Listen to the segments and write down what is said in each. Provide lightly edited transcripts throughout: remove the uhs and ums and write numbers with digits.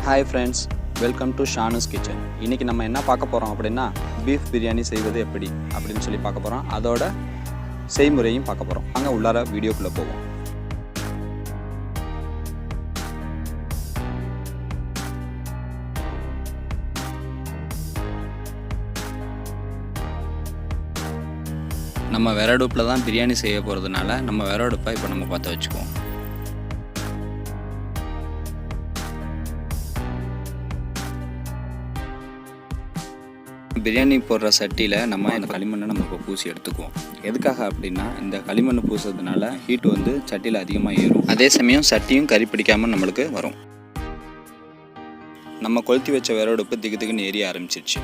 Hi friends, welcome to Shanu's Kitchen. இன்னைக்கு நம்ம என்ன பார்க்க போறோம் அப்படினா beef biryani செய்வது எப்படி அப்படினு சொல்லி பார்க்க போறோம். அதோட செய்முறையும் பார்க்க போறோம். வாங்க உள்ளார வீடியோக்குள்ள போவோம். நம்ம விறகடுப்புல தான் பிரியாணி செய்ய போறதுனால நம்ம விறகடுப்பை இப்போ நம்ம பத்த வச்சுக்குவோம். பிரியாணி போடுற சட்டியில் நம்ம இந்த களிமண்ணை நம்ம இப்போ பூசி எடுத்துக்குவோம். எதுக்காக அப்படின்னா இந்த களிமண் பூசுறதுனால ஹீட் வந்து சட்டியில் அதிகமாக ஏறும். அதே சமயம் சட்டியும் கறி பிடிக்காமல் நம்மளுக்கு வரும். நம்ம கொளுத்தி வச்ச விறகடுப்பு திகுன்னு எரிய ஆரம்பிச்சிருச்சு.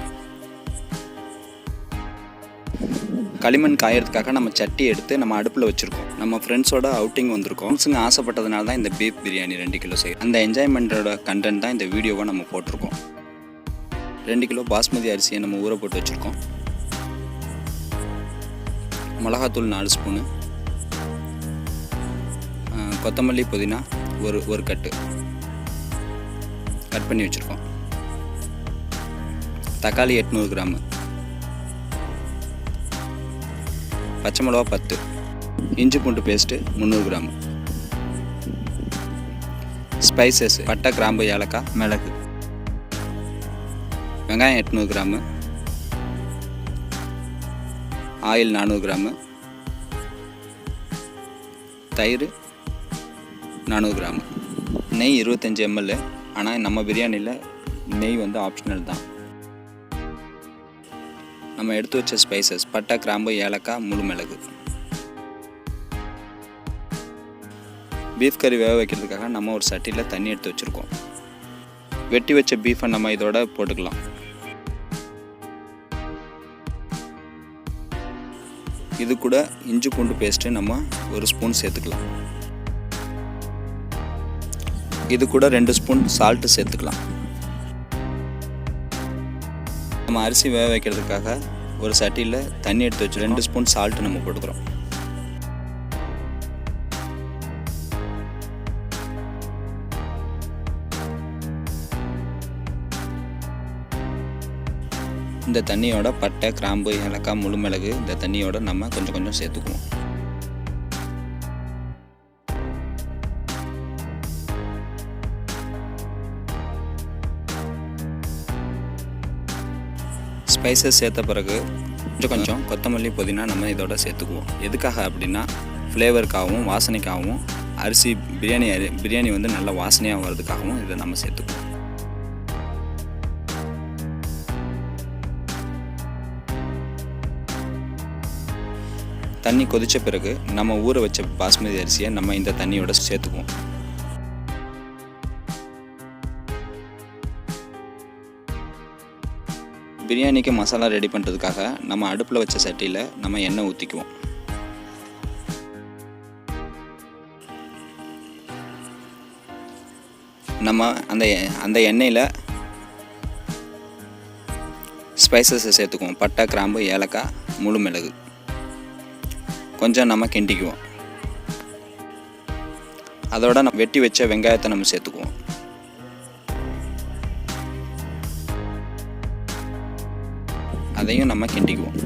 களிமண் காயறதுக்காக நம்ம சட்டி எடுத்து நம்ம அடுப்பில் வச்சுருக்கோம். நம்ம ஃப்ரெண்ட்ஸோட அவுட்டிங் வந்திருக்கோம். ஃப்ரெண்ட்ஸுங்க ஆசைப்பட்டதுனால தான் இந்த பீஃப் பிரியாணி 2 கிலோ செய்யும். அந்த என்ஜாய்மெண்ட்டோட கண்டென்ட் தான் இந்த வீடியோவை நம்ம போட்டிருக்கோம். 2 கிலோ பாஸ்மதி அரிசியை நம்ம ஊற போட்டு வச்சுருக்கோம். மிளகாத்தூள் 4 ஸ்பூனு, கொத்தமல்லி புதினா ஒரு கட்டு கட் பண்ணி வச்சுருக்கோம். தக்காளி 800 கிராமு, பச்சை மிளகா 10, இஞ்சி பூண்டு பேஸ்ட்டு 300 கிராமு, ஸ்பைசஸ் பட்டை கிராம்பு ஏலக்காய் மிளகு, வெங்காயம் 800 கிராமு, ஆயில் 400 கிராமு, தயிர் 400 கிராமு, நெய் 25 ml. ஆனால் நம்ம பிரியாணியில் நெய் வந்து ஆப்ஷனல் தான். நம்ம எடுத்து வச்ச ஸ்பைசஸ் பட்டை கிராம்பு ஏலக்காய் முழு மிளகு. பீஃப் கறி வேக வைக்கிறதுக்காக நம்ம ஒரு சட்டியில் தண்ணி எடுத்து வச்சுருக்கோம். வெட்டி வச்ச பீஃபை நம்ம இதோட போட்டுக்கலாம். இது கூட இஞ்சி பூண்டு பேஸ்ட்டு நம்ம 1 ஸ்பூன் சேர்த்துக்கலாம். இது கூட 2 ஸ்பூன் சால்ட்டு சேர்த்துக்கலாம். நம்ம அரிசி வேக வைக்கிறதுக்காக ஒரு சட்டியில் தண்ணி எடுத்து வச்சு 2 ஸ்பூன் சால்ட்டு நம்ம போட்டுக்கிறோம். இந்த தண்ணியோட பட்டை கிராம்பு ஏலக்காய் முழு மிளகு இந்த தண்ணியோட நம்ம கொஞ்சம் சேர்த்துக்குவோம். ஸ்பைசஸ் சேர்த்த பிறகு கொஞ்சம் கொத்தமல்லி புதினா நம்ம இதோட சேர்த்துக்குவோம். எதுக்காக அப்படின்னா ஃப்ளேவருக்காகவும் வாசனைக்காகவும் அரிசி பிரியாணி வந்து நல்ல வாசனையாக வர்றதுக்காகவும் இதை நம்ம சேர்த்துக்குவோம். தண்ணி கொதித்த பிறகு நம்ம ஊற வச்ச பாஸ்மதி அரிசியை நம்ம இந்த தண்ணியோட சேர்த்துக்குவோம். பிரியாணிக்கு மசாலா ரெடி பண்ணுறதுக்காக நம்ம அடுப்பில் வச்ச சட்டியில் நம்ம எண்ணெய் ஊற்றிக்குவோம். நம்ம அந்த எண்ணெயில் ஸ்பைசஸை சேர்த்துக்குவோம். பட்டை கிராம்பு ஏலக்காய் முழு மிளகு கொஞ்சம் நம்ம கிண்டிக்குவோம். அதோட நம்ம வெட்டி வச்ச வெங்காயத்தை நம்ம சேர்த்துக்குவோம். அதையும் நம்ம கிண்டிக்குவோம்.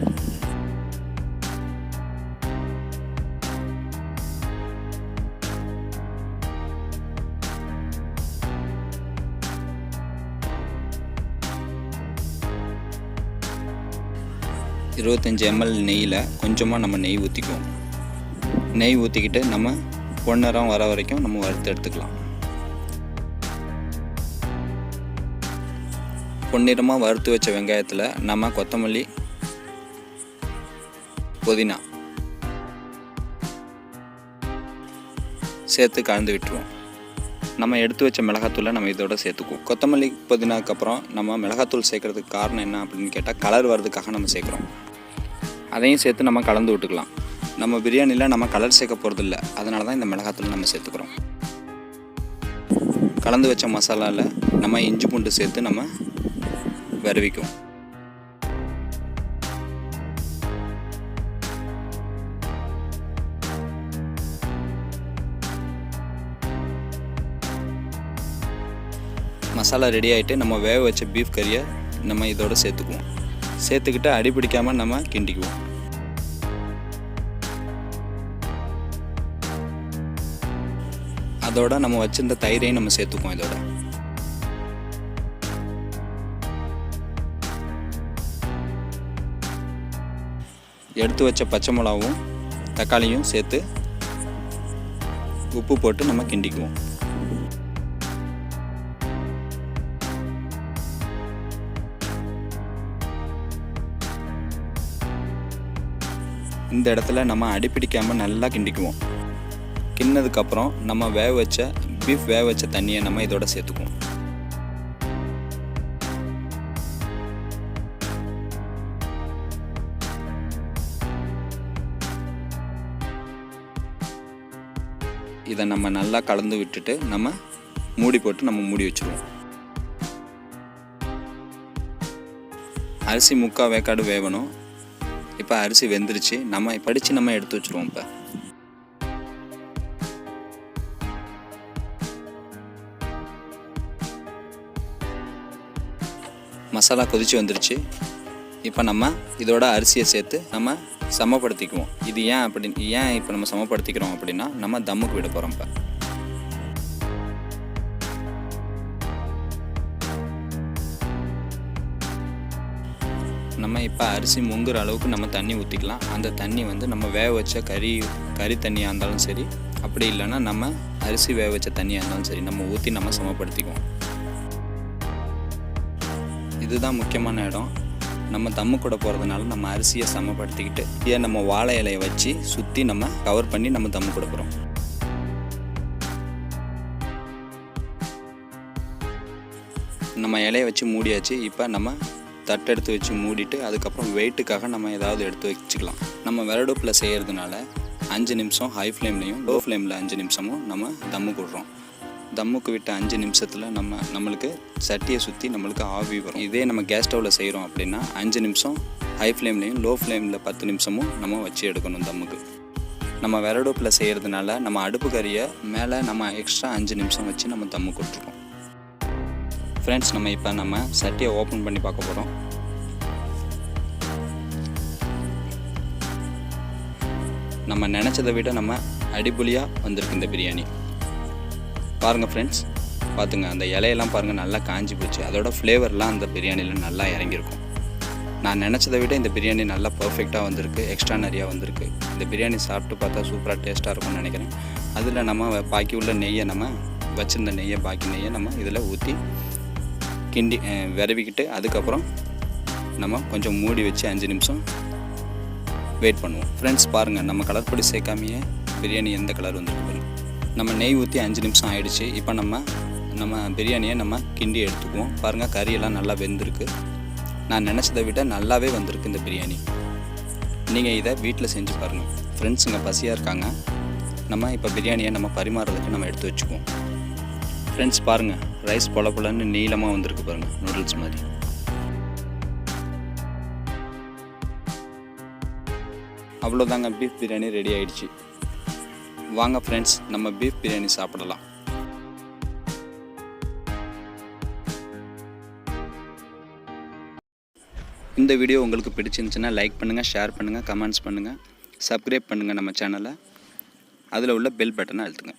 $25 ml நெய்யில் கொஞ்சமாக நம்ம நெய் ஊற்றிக்குவோம். நெய் ஊற்றிக்கிட்டு நம்ம பொன்னிறம் வர வரைக்கும் நம்ம வறுத்து எடுத்துக்கலாம். பொன்னிறமாக வறுத்து வச்ச வெங்காயத்தில் நம்ம கொத்தமல்லி புதினா சேர்த்து கலந்து விட்டுருவோம். நம்ம எடுத்து வச்ச மிளகாத்தூளை நம்ம இதோட சேர்த்துக்குவோம். கொத்தமல்லி புதினாக்கு அப்புறம் நம்ம மிளகாத்தூள் சேர்க்கறதுக்கு காரணம் என்ன அப்படின்னு கேட்டால் கலர் வர்றதுக்காக நம்ம சேர்க்குறோம். அதையும் சேர்த்து நம்ம கலந்து விட்டுக்கலாம். நம்ம பிரியாணியில் நம்ம கலர் சேர்க்க போகிறதில்ல, அதனால தான் இந்த மிளகாத்தூள் நம்ம சேர்த்துக்கிறோம். கலந்து வச்ச மசாலாவில் நம்ம இஞ்சி பூண்டு சேர்த்து நம்ம விரவிக்குவோம். மசாலா ரெடி ஆகிட்டு நம்ம வேக வச்ச பீஃப் கறியை நம்ம இதோட சேர்த்துக்குவோம். சேர்த்துக்கிட்டு அடி பிடிக்காமல் நம்ம கிண்டிக்குவோம். அதோட நம்ம வச்சிருந்த தயிரையும் நம்ம சேர்த்துக்குவோம். இதோட எடுத்து வச்ச பச்சை மிளகாவும் தக்காளியும் சேர்த்து உப்பு போட்டு நம்ம கிண்டிக்குவோம். இந்த இடத்துல நம்ம அடிப்பிடிக்காமல் நல்லா கிண்டிக்குவோம். கிண்ணதுக்கப்புறம் நம்ம பீஃப் வேக வச்ச தண்ணியை நம்ம இதோட சேர்த்துக்குவோம். இதை நம்ம நல்லா கலந்து விட்டுட்டு நம்ம மூடி போட்டு நம்ம மூடி வச்சுருவோம். அரிசி 3/4 வேக்காடு வேகணும். இப்போ அரிசி வெந்துருச்சு. நம்ம படித்து நம்ம எடுத்து வச்சுருவோம். இப்போ மசாலா கொதிச்சு வந்துருச்சு. இப்போ நம்ம இதோட அரிசியை சேர்த்து நம்ம சமப்படுத்திக்குவோம். இது ஏன் இப்போ நம்ம சமப்படுத்திக்கிறோம் அப்படின்னா நம்ம தம்முக்கு விட போகிறோம். இப்போ நம்ம அரிசி முங்குற அளவுக்கு நம்ம தண்ணி ஊற்றிக்கலாம். அந்த தண்ணி நம்ம வேக வச்ச கறி தண்ணியாக இருந்தாலும் சரி, அப்படி இல்லைன்னா நம்ம அரிசி வேக வச்ச தண்ணியாக இருந்தாலும் சரி, நம்ம ஊற்றி நம்ம சமப்படுத்திக்குவோம். இதுதான் முக்கியமான இடம். நம்ம தம்மு கூட போகிறதுனால நம்ம அரிசியை சமப்படுத்திக்கிட்டு நம்ம வாழை இலையை வச்சு சுற்றி நம்ம கவர் பண்ணி நம்ம தம்மு கூட போகிறோம். நம்ம இலையை வச்சு மூடியாச்சு. இப்போ நம்ம தட்டு எடுத்து வச்சு மூடிட்டு அதுக்கப்புறம் வெயிட்டுக்காக நம்ம ஏதாவது எடுத்து வச்சுக்கலாம். நம்ம விறகுடுப்பில் செய்கிறதுனால 5 நிமிஷம் ஹை ஃப்ளேம்லேயும் லோ ஃப்ளேமில் 5 நிமிஷமும் நம்ம தம்மு விடுறோம். தம்முக்கு விட்ட 5 நிமிஷத்தில் நம்மளுக்கு சட்டியை சுற்றி நம்மளுக்கு ஆவி வரும். இதே நம்ம கேஸ் ஸ்டவ்வில் செய்கிறோம் அப்படின்னா 5 நிமிஷம் ஹை ஃப்ளேம்லேயும் லோ ஃப்ளேமில் 10 நிமிஷமும் நம்ம வச்சு எடுக்கணும். தம்முக்கு நம்ம விறகுடுப்பில் செய்கிறதுனால நம்ம அடுப்பு கறியை மேலே நம்ம எக்ஸ்ட்ரா 5 நிமிஷம் வச்சு நம்ம தம்மு கொடுத்துருக்கோம். ஃப்ரெண்ட்ஸ், நம்ம சட்டியை ஓப்பன் பண்ணி பார்க்க போகிறோம். நம்ம நினச்சதை விட நம்ம அடிப்பொலியாக வந்திருக்கு இந்த பிரியாணி. பாருங்கள் ஃப்ரெண்ட்ஸ், பார்த்துங்க அந்த இலையெல்லாம் பாருங்கள் நல்லா காஞ்சி போச்சு. அதோட ஃப்ளேவர்லாம் அந்த பிரியாணியில் நல்லா இறங்கியிருக்கும். நான் நினச்சதை விட இந்த பிரியாணி நல்லா பர்ஃபெக்டாக வந்திருக்கு, எக்ஸ்ட்ரா நிறையா வந்திருக்கு. இந்த பிரியாணி சாப்பிட்டு பார்த்தா சூப்பராக டேஸ்ட்டாக இருக்கும்னு நினைக்கிறேன். அதில் நம்ம பாக்கி உள்ள நெய்யை நம்ம வச்சுருந்த பாக்கி நெய்யை நம்ம இதில் ஊற்றி கிண்டி விரவிக்கிட்டு அதுக்கப்புறம் நம்ம கொஞ்சம் மூடி வச்சு 5 நிமிஷம் வெயிட் பண்ணுவோம். ஃப்ரெண்ட்ஸ் பாருங்கள், நம்ம கலர் பொடி சேர்க்காமையே பிரியாணி எந்த கலர் வந்துருக்கு பாருங்கள். நம்ம நெய் ஊற்றி 5 நிமிஷம் ஆகிடுச்சு. இப்போ நம்ம பிரியாணியை நம்ம கிண்டி எடுத்துக்குவோம். பாருங்கள், கறியெல்லாம் நல்லா வெந்திருக்கு. நான் நினச்சதை விட நல்லாவே வந்திருக்கு இந்த பிரியாணி. நீங்கள் இதை வீட்டில் செஞ்சு பாருங்கள். ஃப்ரெண்ட்ஸுங்க பசியாக இருக்காங்க. நம்ம இப்போ பிரியாணியை நம்ம பரிமாறுறதுக்கு நம்ம எடுத்து வச்சுக்குவோம். ஃப்ரெண்ட்ஸ் பாருங்கள், ரைஸ் பொலன்னு நீளமாக வந்திருக்கு பாருங்கள், நூடுல்ஸ் மாதிரி. அவ்வளோதாங்க, பீஃப் பிரியாணி ரெடி ஆகிடுச்சு. வாங்க ஃப்ரெண்ட்ஸ், நம்ம பீஃப் பிரியாணி சாப்பிடலாம். இந்த வீடியோ உங்களுக்கு பிடிச்சிருந்துச்சுன்னா லைக் பண்ணுங்கள், ஷேர் பண்ணுங்கள், கமெண்ட்ஸ் பண்ணுங்கள், சப்ஸ்கிரைப் பண்ணுங்கள் நம்ம சேனலை. அதில் உள்ள பெல் பட்டனை அழுத்துங்க.